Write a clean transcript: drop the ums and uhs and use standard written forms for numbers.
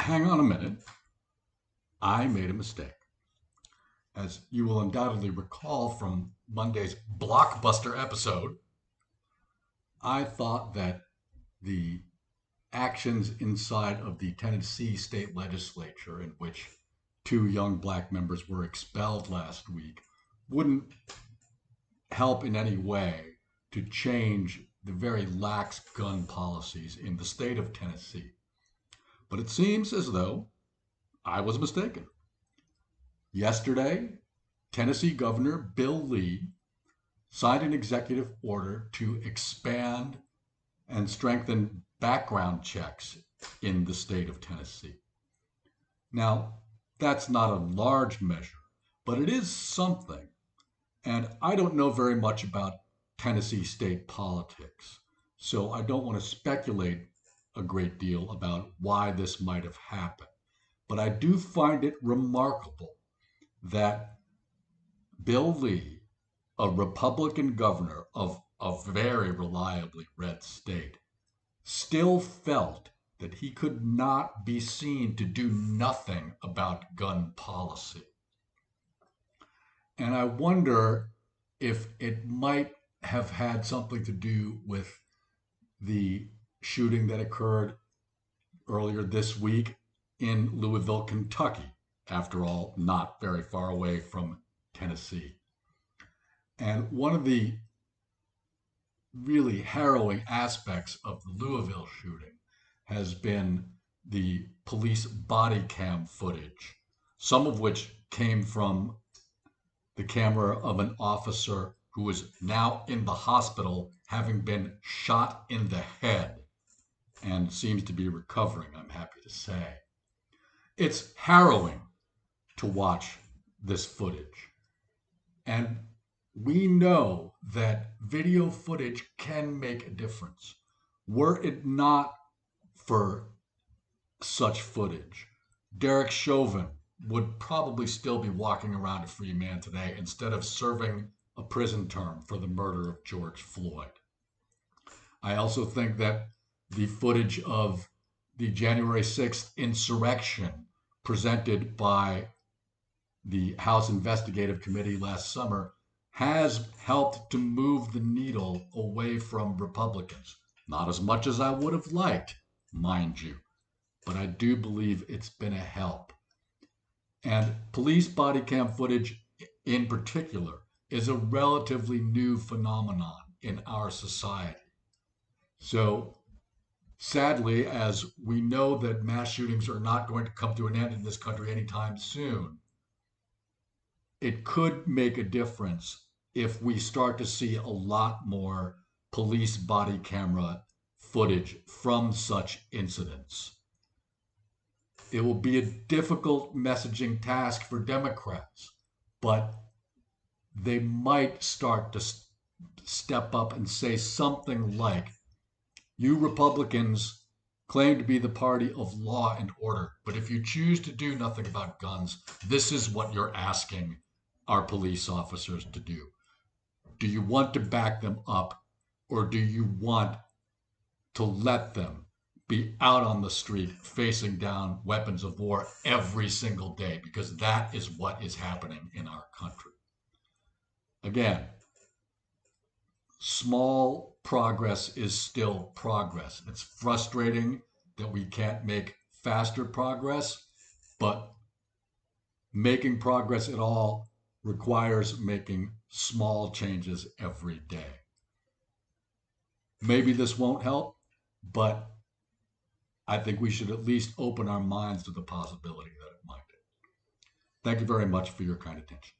hang on a minute. I made a mistake. As you will undoubtedly recall from Monday's blockbuster episode, I thought that the actions inside of the Tennessee state legislature, in which two young black members were expelled last week, wouldn't help in any way to change the very lax gun policies in the state of Tennessee. But it seems as though I was mistaken. Yesterday, Tennessee Governor Bill Lee signed an executive order to expand and strengthen background checks in the state of Tennessee. Now, that's not a large measure, but it is something. And I don't know very much about Tennessee state politics, so I don't want to speculate a great deal about why this might have happened. But I do find it remarkable that Bill Lee, a Republican governor of a very reliably red state, still felt that he could not be seen to do nothing about gun policy. And I wonder if it might have had something to do with the shooting that occurred earlier this week in Louisville, Kentucky. After all, not very far away from Tennessee. And one of the really harrowing aspects of the Louisville shooting has been the police body cam footage, some of which came from the camera of an officer who is now in the hospital having been shot in the head and seems to be recovering, I'm happy to say. It's harrowing to watch this footage. And we know that video footage can make a difference. Were it not for such footage, Derek Chauvin would probably still be walking around a free man today instead of serving a prison term for the murder of George Floyd. I also think that the footage of the January 6th insurrection presented by the House Investigative Committee last summer has helped to move the needle away from Republicans. Not as much as I would have liked, mind you, but I do believe it's been a help. And police body cam footage in particular is a relatively new phenomenon in our society. So sadly, as we know that mass shootings are not going to come to an end in this country anytime soon, it could make a difference if we start to see a lot more police body camera footage from such incidents. It will be a difficult messaging task for Democrats, but they might start to step up and say something like, you Republicans claim to be the party of law and order, but if you choose to do nothing about guns, this is what you're asking our police officers to do. Do you want to back them up, or do you want to let them be out on the street facing down weapons of war every single day? Because that is what is happening in our country. Again, small progress is still progress. It's frustrating that we can't make faster progress, but making progress at all requires making small changes every day. Maybe this won't help, but I think we should at least open our minds to the possibility that it might. Thank you very much for your kind attention.